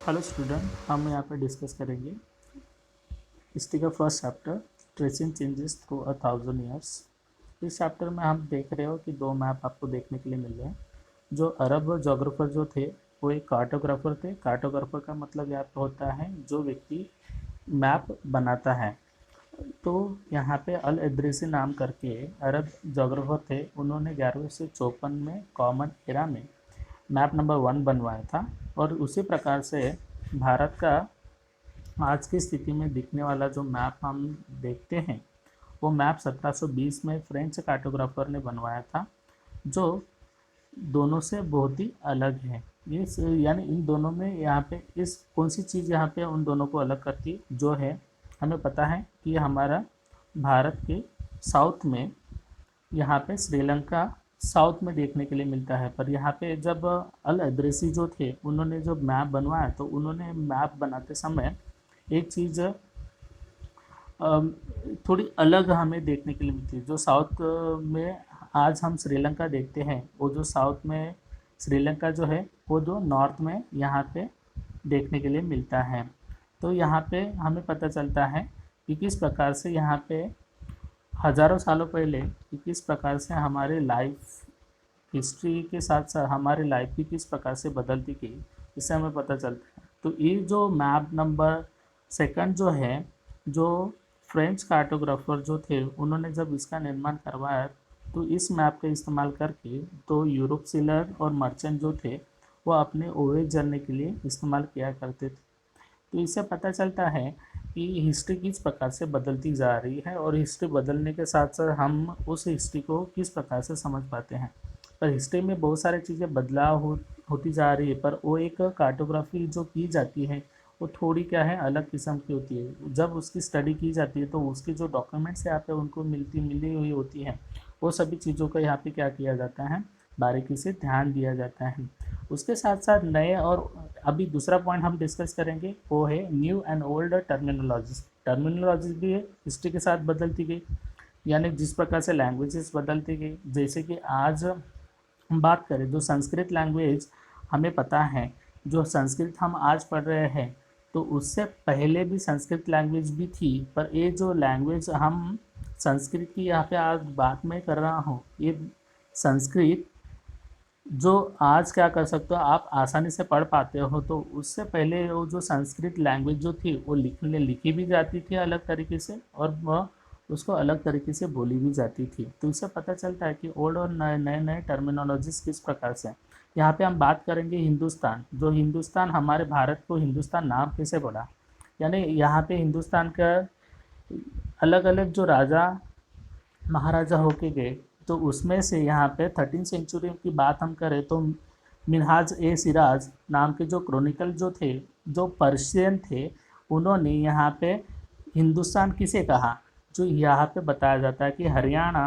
Hello student, हम यहाँ पे डिस्कस करेंगे हिस्ट्री का first chapter tracing changes through 1000 years. इस चैप्टर में हम देख रहे हो कि दो मैप आपको देखने के लिए मिल रहे हैं। जो अरब जोग्राफर जो थे वो एक कार्टोग्राफर थे। कार्टोग्राफर का मतलब यहाँ पे होता है जो व्यक्ति मैप बनाता है। तो यहाँ पे अल इद्रिसी नाम करके अरब जोग्राफर थे। उन्होंने 1154 में कॉमन एरा में मैप नंबर 1 बनवाया था। और उसी प्रकार से भारत का आज की स्थिति में दिखने वाला जो मैप हम देखते हैं वो मैप 1720 में फ्रेंच कार्टोग्राफर ने बनवाया था, जो दोनों से बहुत ही अलग है। यानी इन दोनों में यहाँ पे इस कौन सी चीज़ यहाँ पे उन दोनों को अलग करती जो है, हमें पता है कि हमारा भारत के साउथ में यहाँ पे श्रीलंका साउथ में देखने के लिए मिलता है। पर यहाँ पे जब अल अदरसी जो थे उन्होंने जब मैप बनवाया तो उन्होंने मैप बनाते समय एक चीज़ थोड़ी अलग हमें देखने के लिए मिलती है। जो साउथ में आज हम श्रीलंका देखते हैं, वो जो साउथ में श्रीलंका जो है वो जो नॉर्थ में यहाँ पे देखने के लिए मिलता है। तो यहाँ पे हमें पता चलता है कि किस प्रकार से यहाँ पे हज़ारों सालों पहले कि किस प्रकार से हमारे लाइफ हिस्ट्री के साथ साथ हमारी लाइफ भी किस प्रकार से बदलती गई, इससे हमें पता चलता है। तो ये जो मैप नंबर सेकंड जो है, जो फ्रेंच कार्टोग्राफर जो थे उन्होंने जब इसका निर्माण करवाया तो इस मैप का इस्तेमाल करके तो यूरोप सीलर और मर्चेंट जो थे वो अपने ओवेज जर्नी के लिए इस्तेमाल किया करते थे। तो इससे पता चलता है कि हिस्ट्री किस प्रकार से बदलती जा रही है और हिस्ट्री बदलने के साथ साथ हम उस हिस्ट्री को किस प्रकार से समझ पाते हैं। पर हिस्ट्री में बहुत सारी चीज़ें बदलाव होती जा रही है, पर वो एक कार्टोग्राफी जो की जाती है वो थोड़ी क्या है अलग किस्म की होती है। जब उसकी स्टडी की जाती है तो उसकी जो डॉक्यूमेंट्स यहाँ पे उनको मिली हुई होती हैं, वो सभी चीज़ों का यहाँ पे क्या किया जाता है, बारीकी से ध्यान दिया जाता है। उसके साथ साथ नए और अभी दूसरा पॉइंट हम डिस्कस करेंगे वो है new and old terminologies. Terminologies भी हिस्ट्री के साथ बदलती गई, यानी जिस प्रकार से लैंग्वेजेस बदलती गई। जैसे कि आज हम बात करें जो संस्कृत लैंग्वेज, हमें पता है जो संस्कृत हम आज पढ़ रहे हैं तो उससे पहले भी संस्कृत लैंग्वेज भी थी। पर ये जो लैंग्वेज हम संस्कृत की यहाँ पे आज बात में कर रहा हूँ, ये संस्कृत जो आज क्या कर सकते हो आप आसानी से पढ़ पाते हो, तो उससे पहले वो जो संस्कृत लैंग्वेज जो थी वो लिखी भी जाती थी अलग तरीके से, और वह उसको अलग तरीके से बोली भी जाती थी। तो इससे पता चलता है कि ओल्ड और नए नए नए टर्मिनोलॉजीज किस प्रकार से हैं। यहाँ पे हम बात करेंगे हिंदुस्तान। जो हिंदुस्तान, हमारे भारत को हिंदुस्तान नाम कैसे पड़ा, यानी यहाँ पे हिंदुस्तान का अलग अलग जो राजा महाराजा होके गए, तो उसमें से यहाँ पे 13 सेंचुरी की बात हम करें तो मिनहाज ए सिराज नाम के जो क्रॉनिकल जो थे, जो पर्शियन थे, उन्होंने यहाँ पे हिंदुस्तान किसे कहा, जो यहाँ पे बताया जाता है कि हरियाणा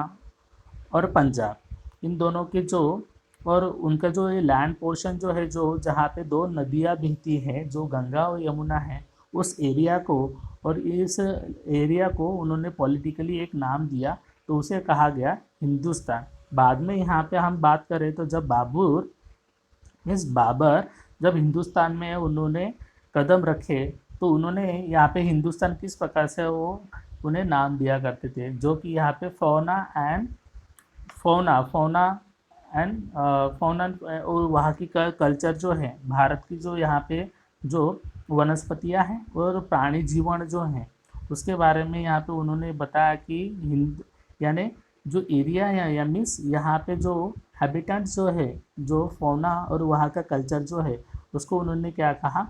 और पंजाब इन दोनों के जो, और उनका जो ये लैंड पोर्शन जो है, जो जहाँ पे दो नदियाँ बहती हैं जो गंगा और यमुना है, उस एरिया को, और इस एरिया को उन्होंने पॉलिटिकली एक नाम दिया, तो उसे कहा गया हिंदुस्तान। बाद में यहाँ पे हम बात करें तो जब बाबर जब हिंदुस्तान में उन्होंने कदम रखे तो उन्होंने यहाँ पे हिंदुस्तान किस प्रकार से वो उन्हें नाम दिया करते थे, जो कि यहाँ पे फौना फौना एंड फौना और वहाँ की कल्चर जो है, भारत की जो यहाँ पे जो वनस्पतियाँ हैं और प्राणी जीवन जो हैं उसके बारे में यहाँ पे उन्होंने बताया कि हिंद यानी जो एरिया है या मीन्स यहाँ पे जो हैबिटेंट जो है, जो फौना और वहाँ का कल्चर जो है, उसको उन्होंने क्या कहा,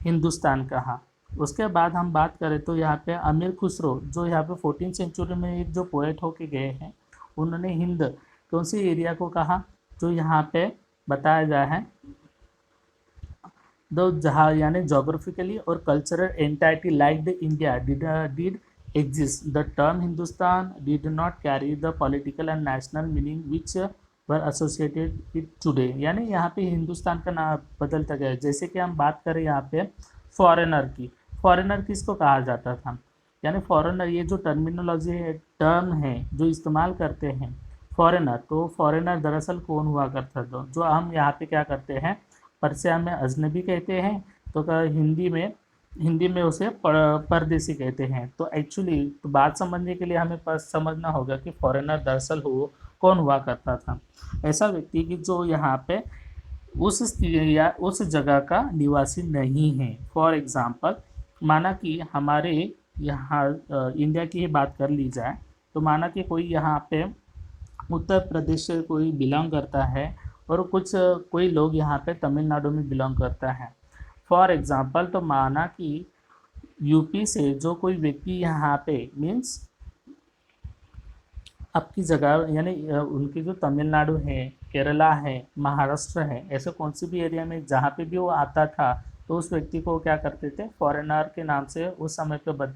हिंदुस्तान कहा। उसके बाद हम बात करें तो यहाँ पे अमीर खुसरो जो यहाँ पे 14 सेंचुरी में एक जो पोएट होके गए हैं, उन्होंने हिंद कौन सी एरिया को कहा, जो यहाँ पे बताया गया है दो जहाँ यानी जोग्राफिकली और cultural entity like the India did exist. The term Hindustan did not carry the political and national meaning which were associated with today. यानी यहाँ पे हिंदुस्तान का नाम बदलता गया। जैसे कि हम बात करें यहाँ पे फॉरेनर की, फॉरेनर किसको कहा जाता था, यानी फॉरेनर ये जो टर्मिनोलॉजी है, टर्म है जो इस्तेमाल करते हैं फॉरेनर, तो फॉरेनर दरअसल कौन हुआ करता था, जो हम यहाँ पे क्या करते हैं पर्सिया में अजनबी कहते हैं, तो हिंदी में उसे परदेसी कहते हैं। तो एक्चुअली तो बात समझने के लिए हमें समझना होगा कि फॉरेनर दरअसल हो कौन हुआ करता था। ऐसा व्यक्ति कि जो यहाँ पे या उस जगह का निवासी नहीं है। फॉर एग्जाम्पल, माना कि हमारे यहाँ इंडिया की ही बात कर ली जाए, तो माना कि कोई यहाँ पे उत्तर प्रदेश से कोई बिलोंग करता है और कोई लोग यहाँ पे तमिलनाडु में बिलोंग करता है। फॉर एग्जाम्पल, तो माना कि यूपी से जो कोई व्यक्ति यहाँ पे मीन्स आपकी जगह यानी उनकी जो तमिलनाडु है, केरला है, महाराष्ट्र है, ऐसे कौन सी भी एरिया में जहाँ पे भी वो आता था, तो उस व्यक्ति को क्या करते थे, फॉरेनर के नाम से उस समय पे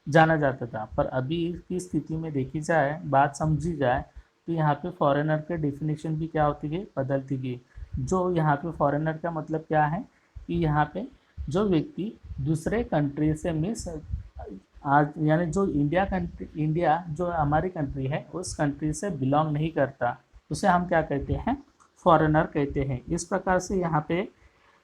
जाना जाता था। पर अभी की स्थिति में देखी जाए, बात समझी जाए, तो यहाँ पे फॉरेनर के डेफिनेशन भी क्या होती गई, बदलती गई। जो यहाँ पे फॉरेनर का मतलब क्या है कि यहाँ पे जो व्यक्ति दूसरे कंट्री से मीन्स आज यानी जो इंडिया जो हमारी कंट्री है उस कंट्री से बिलोंग नहीं करता, उसे हम क्या कहते हैं, फॉरेनर कहते हैं। इस प्रकार से यहाँ पे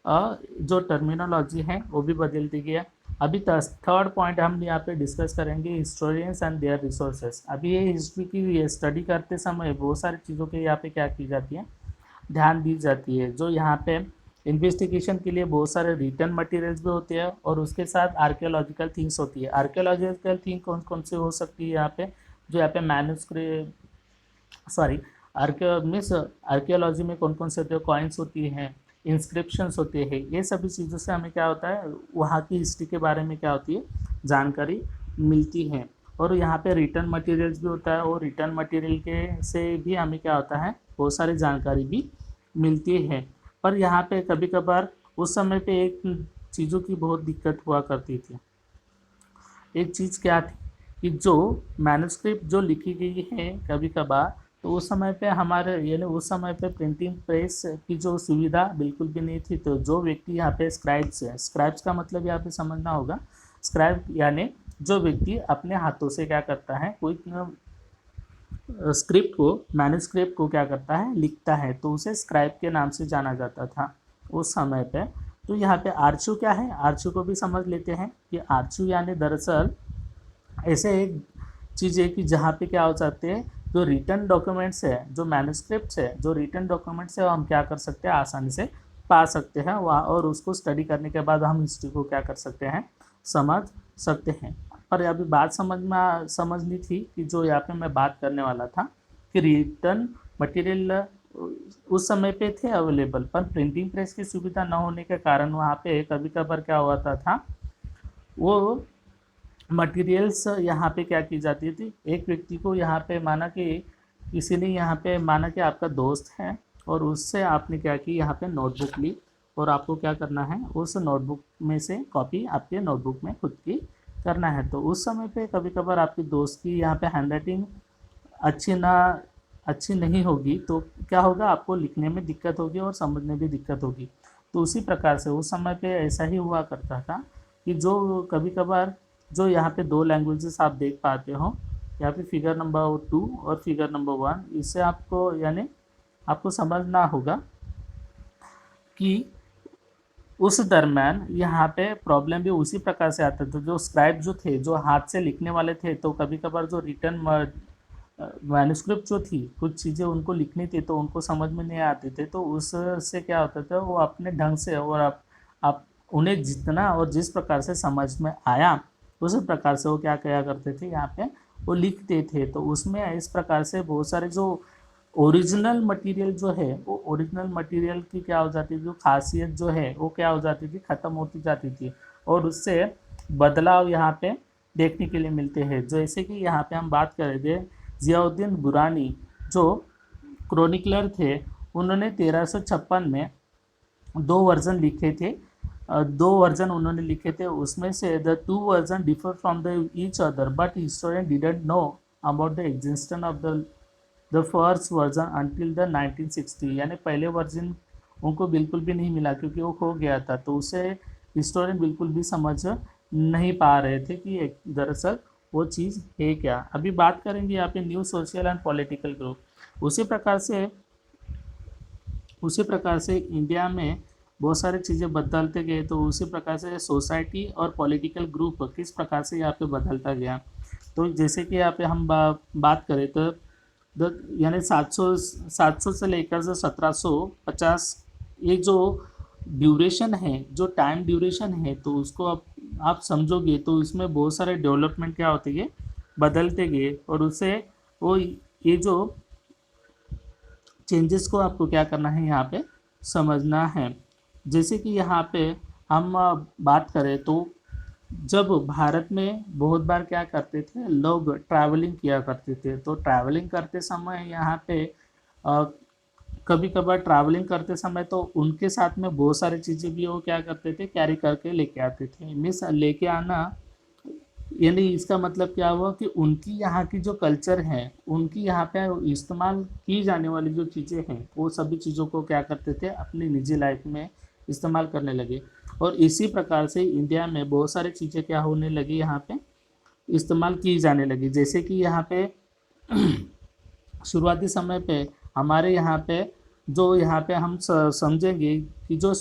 जो टर्मिनोलॉजी है वो भी बदलती गया। अभी थर्ड पॉइंट हम यहाँ पे डिस्कस करेंगे, हिस्टोरियंस एंड देयर रिसोर्सेस। अभी ये हिस्ट्री की स्टडी करते समय बहुत सारी चीज़ों के यहाँ पे क्या की जाती है, ध्यान दी जाती है। जो यहाँ पे इन्वेस्टिगेशन के लिए बहुत सारे रिटर्न मटेरियल्स भी होते हैं और उसके साथ आर्कियोलॉजिकल थिंग्स होती है। आर्कियोलॉजिकल थिंग कौन कौन से हो सकती है यहाँ पे, जो यहाँ पे मैन्युस्क्रिप्ट सॉरी आर्कियोलॉजी में कौन कौन से होते हैं, कॉइन्स होती हैं, इंस्क्रिप्शंस होते हैं। ये सभी चीज़ों से हमें क्या होता है, वहाँ की हिस्ट्री के बारे में क्या होती है, जानकारी मिलती है। और यहाँ पे रिटर्न मटेरियल्स भी होता है और रिटर्न मटेरियल के से भी हमें क्या होता है, बहुत सारी जानकारी भी मिलती है। पर यहाँ पे कभी कभार उस समय पे एक चीज़ों की बहुत दिक्कत हुआ करती थी। एक चीज़ क्या थी कि जो मैन्युस्क्रिप्ट जो लिखी गई है कभी कभार, तो उस समय पे हमारे यानी उस समय पे प्रिंटिंग प्रेस की जो सुविधा बिल्कुल भी नहीं थी। तो जो व्यक्ति यहाँ पे स्क्राइब्स का मतलब यहाँ पे समझना होगा, स्क्राइब यानी जो व्यक्ति अपने हाथों से क्या करता है, कोई स्क्रिप्ट को मैन्युस्क्रिप्ट को क्या करता है, लिखता है, तो उसे स्क्राइब के नाम से जाना जाता था उस समय पे। तो यहाँ पे आर्चिव क्या है, आर्चिव को भी समझ लेते हैं कि आर्चिव यानी दरअसल ऐसे एक चीज़ है कि जहाँ पे क्या हो जाते हैं, जो रिटर्न डॉक्यूमेंट्स है, जो मैन्युस्क्रिप्ट्स है, जो रिटर्न डॉक्यूमेंट्स है, वो हम क्या कर सकते हैं, आसानी से पा सकते हैं वहाँ, और उसको स्टडी करने के बाद हम हिस्ट्री को क्या कर सकते हैं, समझ सकते हैं। और अभी बात समझनी थी कि जो यहाँ पे मैं बात करने वाला था कि रिटर्न मटेरियल उस समय पे थे अवेलेबल, पर प्रिंटिंग प्रेस की सुविधा न होने के कारण वहाँ पे कभी कभार क्या हुआ था, वो मटेरियल्स यहाँ पे क्या की जाती थी, एक व्यक्ति को यहाँ पे माना कि किसी ने यहाँ पे माना कि आपका दोस्त है और उससे आपने क्या की, यहाँ पे नोटबुक ली और आपको क्या करना है, उस नोटबुक में से कॉपी आपके नोटबुक में खुद की करना है। तो उस समय पे कभी कभार आपकी दोस्त की यहाँ पे हैंडराइटिंग अच्छी नहीं होगी, तो क्या होगा, आपको लिखने में दिक्कत होगी और समझने भी दिक्कत होगी। तो उसी प्रकार से उस समय पे ऐसा ही हुआ करता था कि जो कभी कभार जो यहाँ पे दो लैंग्वेजेस आप देख पाते हो, यहाँ पे फिगर नंबर 2 और फिगर नंबर 1, इससे आपको यानी आपको समझना होगा कि उस दरम्यान यहाँ पे प्रॉब्लम भी उसी प्रकार से आता था। जो स्क्राइब जो थे, जो हाथ से लिखने वाले थे, तो कभी कभार जो रिटर्न मैन्युस्क्रिप्ट जो थी, कुछ चीज़ें उनको लिखनी थी तो उनको समझ में नहीं आती थे, तो उससे क्या होता था, वो अपने ढंग से और आप उन्हें जितना और जिस प्रकार से समझ में आया उस प्रकार से वो क्या किया करते थे, यहाँ पे वो लिखते थे। तो उसमें इस प्रकार से बहुत सारे जो ओरिजिनल मटेरियल जो है, वो ओरिजिनल मटेरियल की क्या हो जाती थी, जो खासियत जो है वो क्या हो जाती थी, ख़त्म होती जाती थी और उससे बदलाव यहाँ पे देखने के लिए मिलते हैं। जैसे कि यहाँ पे हम बात कर रहे थे, ज़ियाउद्दीन दुरानी जो क्रोनिकलर थे, उन्होंने 1356 में 2 वर्जन लिखे थे, 2 वर्जन उन्होंने लिखे थे। उसमें से the 2 version differ from the each other but historian didn't know about the existence of the first version until the 1960, यानी पहले वर्जन उनको बिल्कुल भी नहीं मिला क्योंकि वो खो गया था। तो उसे हिस्टोरियन बिल्कुल भी समझ नहीं पा रहे थे कि दरअसल वो चीज़ है क्या। अभी बात करेंगे यहाँ पे new social and political group. उसी प्रकार से इंडिया में बहुत सारी चीज़ें बदलते गए, तो उसी प्रकार से सोसाइटी और पॉलिटिकल ग्रुप किस प्रकार से यहाँ पे बदलता गया। तो जैसे कि यहाँ पे हम बात करें तो यानी 700 से लेकर जो 1750, ये जो ड्यूरेशन है, जो टाइम ड्यूरेशन है, तो उसको आप समझोगे तो इसमें बहुत सारे डेवलपमेंट क्या होते गए, बदलते गए, और उससे वो ये जो चेंजेस को आपको क्या करना है यहाँ पे समझना है। जैसे कि यहाँ पे हम बात करें तो जब भारत में बहुत बार क्या करते थे, लोग ट्रैवलिंग किया करते थे, तो ट्रैवलिंग करते समय यहाँ पे कभी कभार ट्रैवलिंग करते समय तो उनके साथ में बहुत सारी चीज़ें भी वो क्या करते थे, कैरी करके लेके आते थे। मीन्स लेके आना यानी इसका मतलब क्या हुआ कि उनकी यहाँ की जो कल्चर है, उनकी यहाँ पे इस्तेमाल की जाने वाली जो चीज़ें हैं, वो सभी चीज़ों को क्या करते थे, अपनी निजी लाइफ में इस्तेमाल करने लगे। और इसी प्रकार से इंडिया में बहुत सारी चीज़ें क्या होने लगी, यहाँ पे इस्तेमाल की जाने लगी। जैसे कि यहाँ पे शुरुआती समय पे हमारे यहाँ पे जो यहाँ पे हम समझेंगे कि जो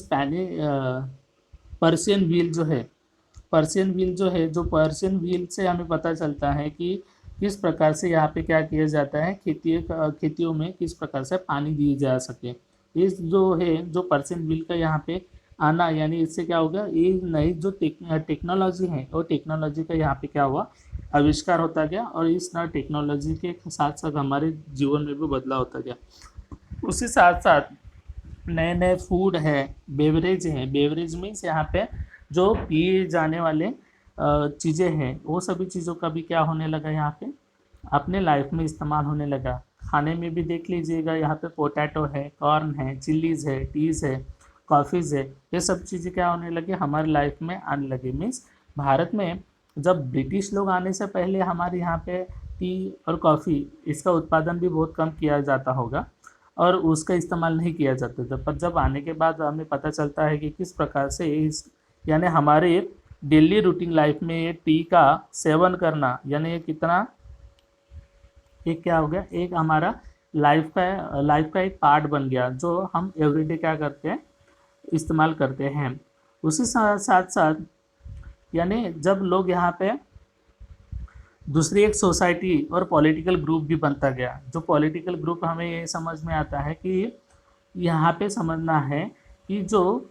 पर्शियन व्हील जो है, पर्शियन व्हील जो है, जो पर्शियन व्हील से हमें पता चलता है कि किस प्रकार से यहाँ पे क्या किया जाता है, खेतियों में किस प्रकार से पानी दिए जा सके। इस जो है, जो पर्शियन व्हील का यहाँ पे आना, यानी इससे क्या होगा, ये नई जो टेक्नोलॉजी है, वो टेक्नोलॉजी का यहाँ पे क्या हुआ, आविष्कार होता गया, और इस नई टेक्नोलॉजी के साथ साथ हमारे जीवन में भी बदलाव होता गया। उसी साथ साथ नए नए फूड है, बेवरेज है, बेवरेज मीन्स यहाँ पे जो पिए जाने वाले चीज़ें हैं, वो सभी चीज़ों का भी क्या होने लगा, यहाँ पे अपने लाइफ में इस्तेमाल होने लगा। खाने में भी देख लीजिएगा, यहाँ पे पोटैटो है, कॉर्न है, चिल्लीज़ है, टीज़ है, कॉफ़ीज़ है, ये सब चीज़ें क्या होने लगी, हमारे लाइफ में आने लगी। मीन्स भारत में जब ब्रिटिश लोग आने से पहले हमारे यहाँ पे टी और कॉफ़ी, इसका उत्पादन भी बहुत कम किया जाता होगा और उसका इस्तेमाल नहीं किया जाता था। पर जब आने के बाद हमें पता चलता है कि किस प्रकार से इस यानी हमारे डेली रूटीन लाइफ में ये टी का सेवन करना, यानी ये कितना, एक क्या हो गया, एक हमारा लाइफ का एक पार्ट बन गया, जो हम एवरीडे क्या करते हैं, इस्तेमाल करते हैं। उसी साथ साथ यानी जब लोग यहाँ पे दूसरी एक सोसाइटी और पॉलिटिकल ग्रुप भी बनता गया। जो पॉलिटिकल ग्रुप हमें ये समझ में आता है कि यहाँ पे समझना है कि जो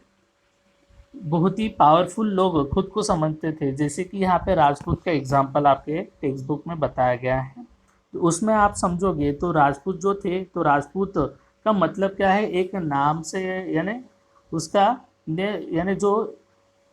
बहुत ही पावरफुल लोग खुद को समझते थे, जैसे कि यहाँ पे राजपूत का एग्जाम्पल आपके टेक्स्ट बुक में बताया गया है। तो उसमें आप समझोगे तो राजपूत जो थे, तो राजपूत का मतलब क्या है, एक नाम से, यानी उसका यानी जो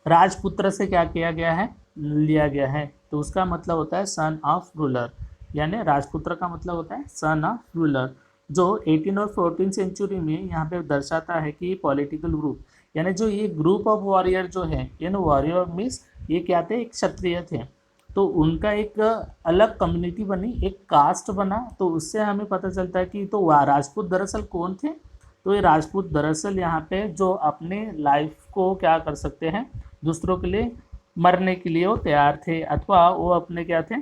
राजपुत्र से क्या किया गया है, लिया गया है, तो उसका मतलब होता है सन ऑफ रूलर, यानी राजपुत्र का मतलब होता है सन ऑफ रूलर, जो 18 और 14 सेंचुरी में यहाँ पे दर्शाता है कि पॉलिटिकल ग्रुप, यानी जो ये ग्रुप ऑफ वॉरियर जो है, यानी वॉरियर मीन्स ये क्या थे, एक क्षत्रिय थे, तो उनका एक अलग कम्युनिटी बनी, एक कास्ट बना। तो उससे हमें पता चलता है कि तो राजपूत दरअसल कौन थे, तो ये राजपूत दरअसल यहाँ पे जो अपने लाइफ को क्या कर सकते हैं, दूसरों के लिए मरने के लिए वो तैयार थे, अथवा वो अपने क्या थे,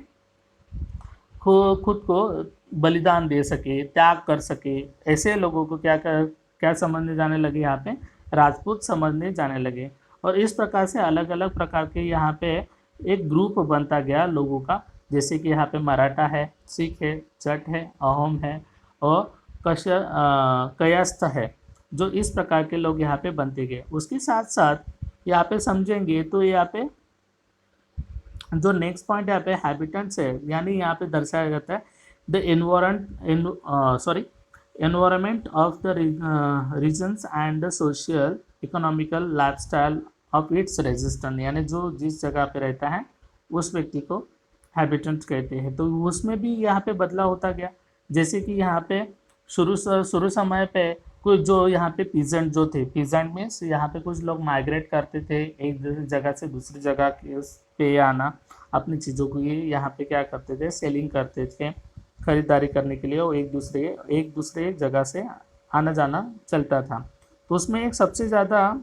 खुद को बलिदान दे सके, त्याग कर सके, ऐसे लोगों को क्या समझने जाने लगे, यहाँ पे राजपूत समझने जाने लगे। और इस प्रकार से अलग अलग प्रकार के यहाँ पे एक ग्रुप बनता गया लोगों का, जैसे कि यहाँ पे मराठा है, सिख है, जट है, अहोम है, और कयस्थ है, जो इस प्रकार के लोग यहाँ पे बनते गए। उसके साथ साथ यहाँ पे समझेंगे तो यहाँ पे जो नेक्स्ट पॉइंट यहाँ पे हैबिटेंट्स है, यानी यहाँ पे दर्शाया जाता है the environment of the regions and the social economical lifestyle of its resistant, यानी जो जिस जगह पे रहता है उस व्यक्ति को हैबिटेंट्स कहते हैं। तो उसमें भी यहाँ पे बदलाव होता गया, जैसे कि यहाँ पे शुरू समय पे कुछ जो यहाँ पे पीजेंट जो थे, पीजेंट मीन्स यहाँ पे कुछ लोग माइग्रेट करते थे, एक जगह से दूसरी जगह पे आना, अपनी चीज़ों को ये यहाँ पे क्या करते थे, सेलिंग करते थे, खरीदारी करने के लिए, और एक दूसरे जगह से आना जाना चलता था। तो उसमें एक सबसे ज़्यादा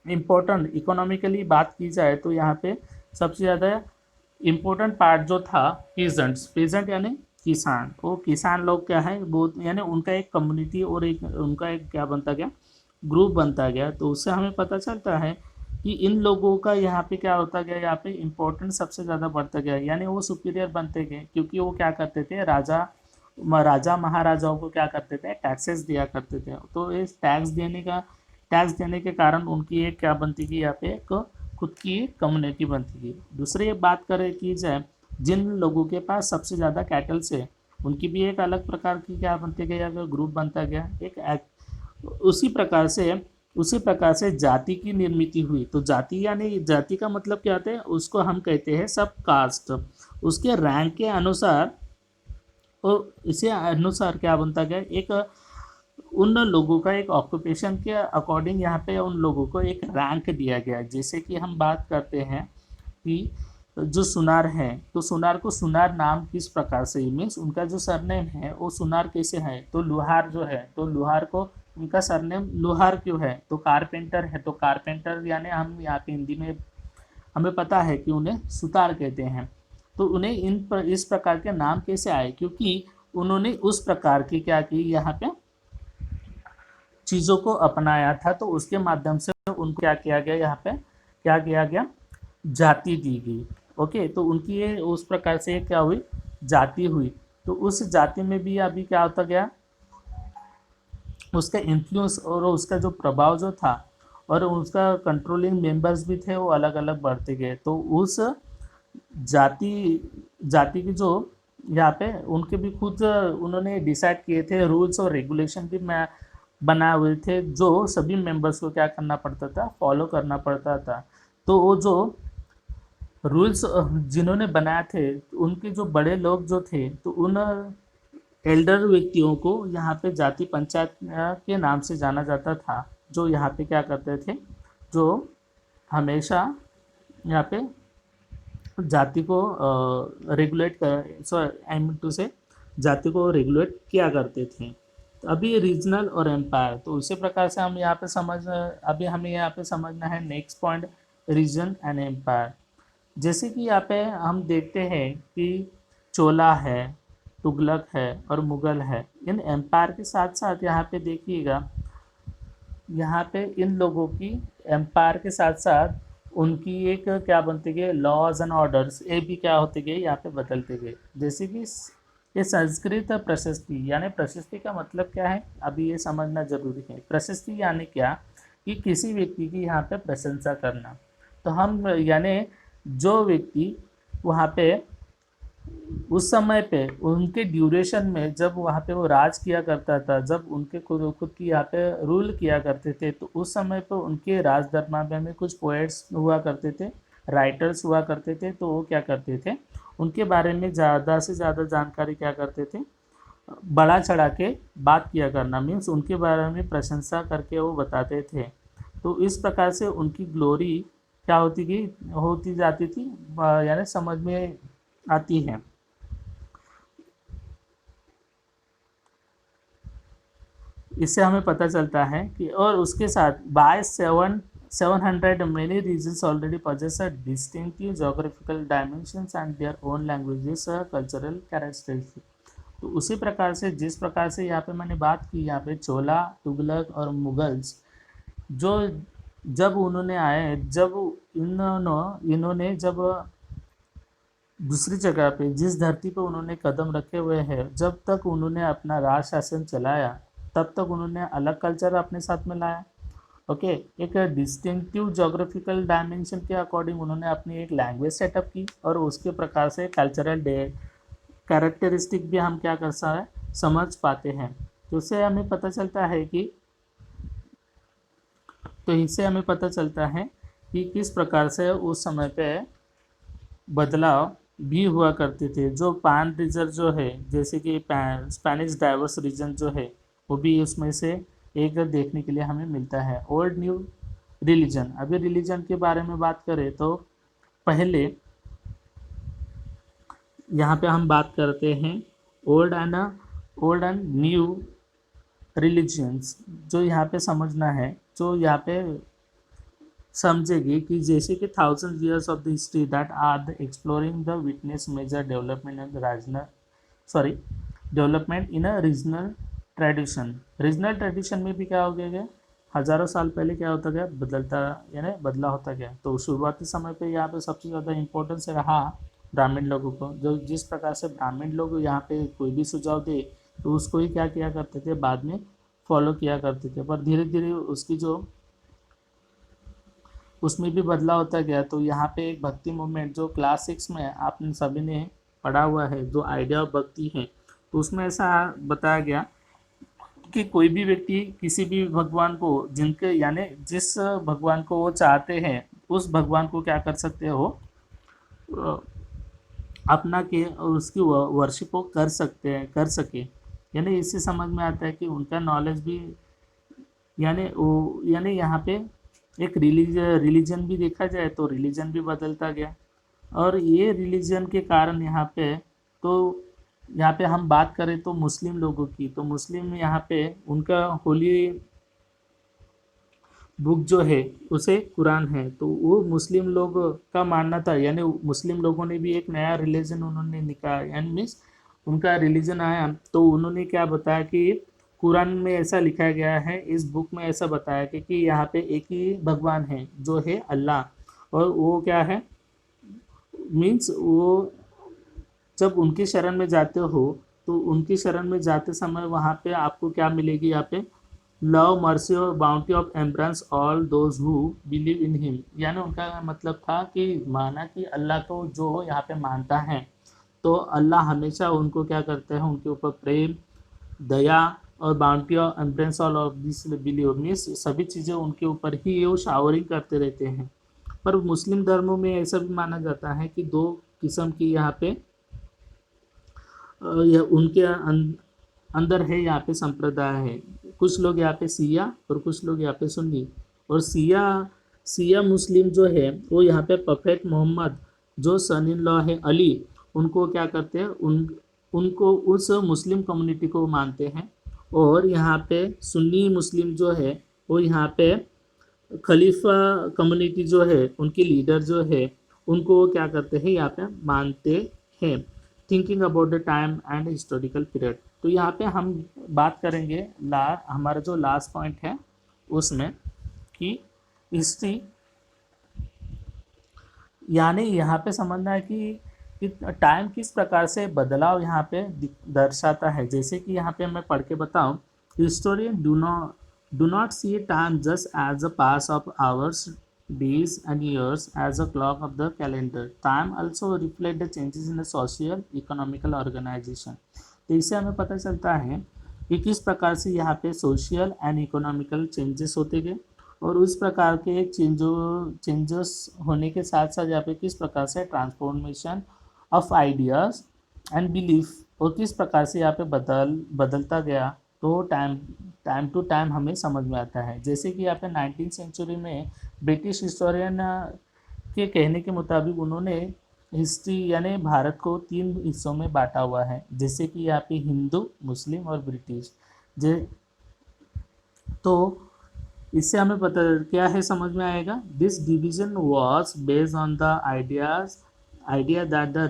इम्पोर्टेंट इकोनॉमिकली बात की जाए तो यहाँ पे सबसे ज़्यादा इम्पोर्टेंट पार्ट जो था पीजेंट यानी किसान। वो किसान लोग क्या है, बहुत यानी उनका एक कम्युनिटी और एक उनका एक क्या बनता गया, ग्रुप बनता गया, तो उससे हमें पता चलता है कि इन लोगों का यहाँ पे क्या होता गया, यहाँ पे इम्पोर्टेंस सबसे ज़्यादा बढ़ता गया, यानी वो सुपीरियर बनते गए, क्योंकि वो क्या करते थे, राजा महाराजाओं को क्या करते थे, टैक्सेस दिया करते थे। तो इस टैक्स देने के कारण उनकी एक क्या बनती गई, यहाँ पे एक खुद की एक कम्युनिटी बनती गई। दूसरी बात करें की जाए, जिन लोगों के पास सबसे ज़्यादा कैटल्स है, उनकी भी एक अलग प्रकार की क्या बनती गई, अगर ग्रुप बनता गया उसी प्रकार से जाति की निर्मित हुई। तो जाति यानी जाति का मतलब क्या होता है, उसको हम कहते हैं सब कास्ट। उसके रैंक के अनुसार और इसे अनुसार क्या बनता गया, एक उन लोगों का एक ऑक्यूपेशन के अकॉर्डिंग यहाँ पे उन लोगों को एक रैंक दिया गया। जैसे कि हम बात करते हैं कि जो सुनार है, तो सुनार को सुनार नाम किस प्रकार से, मीन्स उनका जो सरनेम है वो सुनार कैसे है, तो लुहार जो है, तो लुहार को उनका सरनेम लुहार क्यों है, तो कारपेंटर है, तो कारपेंटर यानी हम यहाँ पे हिंदी में हमें पता है कि उन्हें सुतार कहते हैं। तो उन्हें इस प्रकार के नाम कैसे आए, क्योंकि उन्होंने उस प्रकार की क्या की, यहाँ पे चीज़ों को अपनाया था, तो उसके माध्यम से उनको क्या किया गया, यहाँ पे क्या किया गया, जाति दी गई। ओके, तो उनकी ये उस प्रकार से क्या हुई, जाति हुई। तो उस जाति में भी अभी क्या होता गया, उसका इन्फ्लुएंस और उसका जो प्रभाव जो था और उसका कंट्रोलिंग मेंबर्स भी थे, वो अलग अलग बढ़ते गए। तो उस जाति जाति की जो यहाँ पे उनके भी खुद उन्होंने डिसाइड किए थे, रूल्स और रेगुलेशन भी मैं बनाए हुए थे, जो सभी मेंबर्स को क्या करना पड़ता था, फॉलो करना पड़ता था। तो वो जो रूल्स जिन्होंने बनाए थे, उनके जो बड़े लोग जो थे, तो उन एल्डर व्यक्तियों को यहाँ पे जाति पंचायत के नाम से जाना जाता था, जो यहाँ पे क्या करते थे, जो हमेशा यहाँ पे जाति को रेगुलेट कर आई मीन टू से जाति को रेगुलेट किया करते थे। तो अभी रीजनल और एम्पायर, तो उसी प्रकार से हम यहाँ पे अभी हमें यहाँ पे समझना है next point, region and empire. जैसे कि यहाँ पे हम देखते हैं कि चोला है, तुगलक है और मुगल है। इन एम्पायर के साथ साथ यहाँ पे देखिएगा, यहाँ पे इन लोगों की एम्पायर के साथ साथ उनकी एक क्या बनते गए, लॉज एंड ऑर्डर्स, ये भी क्या होते गए, यहाँ पे बदलते गए। जैसे कि ये संस्कृत प्रशस्ति, यानी प्रशस्ति का मतलब क्या है, अभी ये समझना जरूरी है। प्रशस्ति यानी क्या, कि किसी व्यक्ति की यहाँ पे प्रशंसा करना। तो हम यानी जो व्यक्ति वहाँ पे उस समय पे उनके ड्यूरेशन में जब वहाँ पे वो राज किया करता था, जब उनके खुद की यहाँ पे रूल किया करते थे, तो उस समय पे उनके राज दरबार में कुछ पोएट्स हुआ करते थे, राइटर्स हुआ करते थे। तो वो क्या करते थे, उनके बारे में ज़्यादा से ज़्यादा जानकारी क्या करते थे, बढ़ा चढ़ा के बात किया करना, मीन्स उनके बारे में प्रशंसा करके वो बताते थे। तो इस प्रकार से उनकी ग्लोरी क्या होती जाती थी, यानी समझ में आती है। इससे हमें पता चलता है कि और उसके साथ bye 700 many regions already possess a distinctive geographical dimensions and their own languages cultural characteristics। तो उसी प्रकार से जिस प्रकार से यहाँ पे मैंने बात की, यहाँ पे चोला, तुगलक और मुगल्स जो जब उन्होंने आए, जब इन्होंने जब दूसरी जगह पे जिस धरती पे उन्होंने कदम रखे हुए हैं, जब तक उन्होंने अपना राज शासन चलाया, तब तक उन्होंने अलग कल्चर अपने साथ में लाया। ओके, एक डिस्टिंक्टिव जोग्राफिकल डायमेंशन के अकॉर्डिंग उन्होंने अपनी एक लैंग्वेज सेटअप की, और उसके प्रकार से कल्चरल कैरेक्टरिस्टिक भी हम क्या कर सकते समझ पाते हैं। तो इससे हमें पता चलता है कि किस प्रकार से उस समय पे बदलाव भी हुआ करते थे। जो पान रीजन जो है, जैसे कि स्पेनिश डाइवर्स रीजन जो है, वो भी उसमें से एक देखने के लिए हमें मिलता है। ओल्ड न्यू रिलीजन, अभी रिलीजन के बारे में बात करें तो पहले यहाँ पे हम बात करते हैं ओल्ड एंड न्यू रिलीजन्स। जो यहाँ पे समझना है, जो यहाँ पे समझेगी कि जैसे कि 1000 years of the history that are the exploring the witness major development in the development in a regional tradition. Regional tradition में भी क्या हो गया, हज़ारों साल पहले क्या होता गया, बदलता यानी बदला होता गया। तो शुरुआती समय पे यहाँ पे सबसे ज़्यादा इम्पोर्टेंस रहा ब्राह्मण लोगों को, जो जिस प्रकार से ब्राह्मण लोग यहाँ पे कोई भी सुझाव दे तो उसको ही क्या किया करते थे, बाद में फॉलो किया करते थे। पर धीरे धीरे उसकी जो उसमें भी बदलाव होता गया। तो यहाँ पे एक भक्ति मूवमेंट जो क्लास 6 में आपने सभी ने पढ़ा हुआ है, जो आइडिया ऑफ भक्ति है, तो उसमें ऐसा बताया गया कि कोई भी व्यक्ति किसी भी भगवान को, जिनके यानी जिस भगवान को वो चाहते हैं, उस भगवान को क्या कर सकते हो, अ, अपना के उसकी वर्शिप वो कर सकते हैं, कर सके। यानी इससे समझ में आता है कि उनका नॉलेज भी, यानी यहाँ पे एक रिलीजन भी देखा जाए तो रिलीजन भी बदलता गया। और ये रिलीजन के कारण यहाँ पे, तो यहाँ पे हम बात करें तो मुस्लिम लोगों की, तो मुस्लिम यहाँ पे उनका होली बुक जो है उसे कुरान है। तो वो मुस्लिम लोग का मानना था, यानी मुस्लिम लोगों ने भी एक नया रिलीजन उन्होंने निकाला, यानी मीन्स उनका रिलीजन आया। तो उन्होंने क्या बताया कि कुरान में ऐसा लिखा गया है, इस बुक में ऐसा बताया कि यहाँ पे एक ही भगवान है जो है अल्लाह। और वो क्या है, मीन्स वो जब उनकी शरण में जाते हो तो उनकी शरण में जाते समय वहाँ पे आपको क्या मिलेगी, यहाँ पे लव मर्सी और bounty of embrace all those who believe in him. यानी उनका मतलब था कि माना कि अल्लाह को जो यहाँ पे मानता है, तो अल्लाह हमेशा उनको क्या करते हैं, उनके ऊपर प्रेम, दया और bounty of embrace all of this believe, means सभी चीज़ें उनके ऊपर ही वो शावरिंग करते रहते हैं। पर मुस्लिम धर्मों में ऐसा भी माना जाता है कि दो किस्म की यहाँ पे यह उनके अंदर है, यहाँ पे संप्रदाय है। कुछ लोग यहाँ पे सिया और कुछ लोग यहाँ पे सुन्नी। और सिया सिया मुस्लिम जो है वो यहाँ पे प्रॉफेट मोहम्मद जो सन इन लॉ है अली, उनको क्या करते हैं, उनको उस मुस्लिम कम्युनिटी को मानते हैं। और यहाँ पे सुन्नी मुस्लिम जो है वो यहाँ पे खलीफा कम्युनिटी जो है, उनके लीडर जो है, उनको वो क्या करते हैं, यहाँ पे मानते हैं। Thinking about the time and historical period. तो यहाँ पे हम बात करेंगे हमारा जो लास्ट पॉइंट है उसमें, कि हिस्ट्री, यानी यहाँ पे समझना है कि टाइम किस प्रकार से बदलाव यहाँ पे दर्शाता है। जैसे कि यहाँ पे मैं पढ़ के बताऊँ, historian do not see time just as a pass of hours, days and years as a clock of the calendar. Time also reflect the changes in the social economical organization. तो इससे हमें पता चलता है कि किस प्रकार से यहाँ पे सोशल एंड इकोनॉमिकल चेंजेस होते गए, और उस प्रकार के चेंजेस होने के साथ साथ यहाँ पे किस प्रकार से transformation of ideas and belief, और किस प्रकार से यहाँ पे बदलता गया। तो टाइम टाइम टू टाइम हमें समझ में आता है। जैसे कि यहाँ पे 19th सेंचुरी में ब्रिटिश हिस्टोरियन के कहने के मुताबिक उन्होंने हिस्ट्री यानी भारत को 3 हिस्सों में बांटा हुआ है, जैसे कि यहाँ पे हिंदू, मुस्लिम और ब्रिटिश। जे तो इससे हमें पता क्या है, समझ में आएगा। This division was based on the idea that the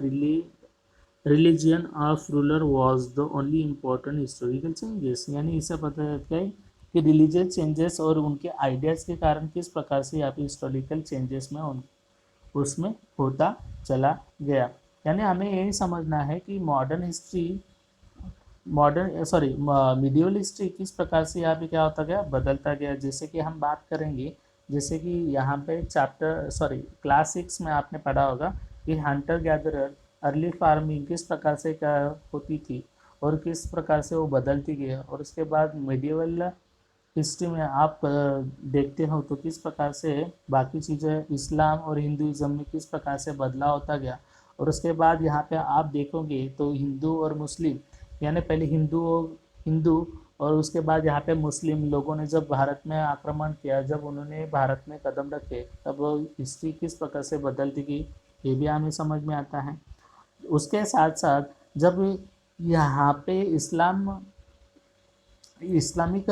religion of ruler was the only important historical changes. यानी इससे पता चलता है कि रिलीजियस चेंजेस और उनके आइडियाज़ के कारण किस प्रकार से यहाँ पे हिस्टोरिकल चेंजेस में उसमें होता चला गया। यानी हमें यही समझना है कि मिडिवल हिस्ट्री किस प्रकार से यहाँ पे क्या होता गया, बदलता गया। जैसे कि हम बात करेंगे, जैसे कि यहाँ पे क्लास 6 में आपने पढ़ा होगा कि हंटर गैदरर अर्ली फार्मिंग किस प्रकार से क्या होती थी और किस प्रकार से वो बदलती गई। और उसके बाद मिडिवल हिस्ट्री में आप देखते हो तो किस प्रकार से बाकी चीज़ें इस्लाम और हिंदुज़म में किस प्रकार से बदलाव होता गया। और उसके बाद यहाँ पे आप देखोगे तो हिंदू और मुस्लिम, यानी पहले हिंदू और उसके बाद यहाँ पे मुस्लिम लोगों ने जब भारत में आक्रमण किया, जब उन्होंने भारत में कदम रखे, तब हिस्ट्री किस प्रकार से बदलती गई, ये भी हमें समझ में आता है। उसके साथ साथ जब यहाँ पे इस्लामिक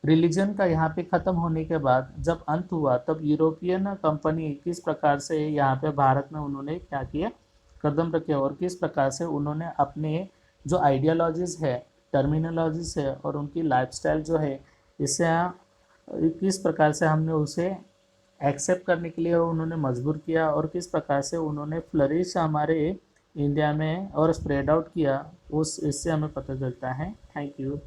रिलीजन का यहाँ पे ख़त्म होने के बाद जब अंत हुआ, तब यूरोपियन कंपनी किस प्रकार से यहाँ पे भारत में उन्होंने क्या किया, कदम रखे, और किस प्रकार से उन्होंने अपने जो आइडियोलॉजीज़ है, टर्मिनोलॉजीज़ है और उनकी लाइफस्टाइल जो है, इससे किस प्रकार से हमने उसे एक्सेप्ट करने के लिए उन्होंने मजबूर किया और किस प्रकार से उन्होंने फ्लरिश हमारे इंडिया में और स्प्रेड आउट किया, उस इससे हमें पता चलता है। Thank you.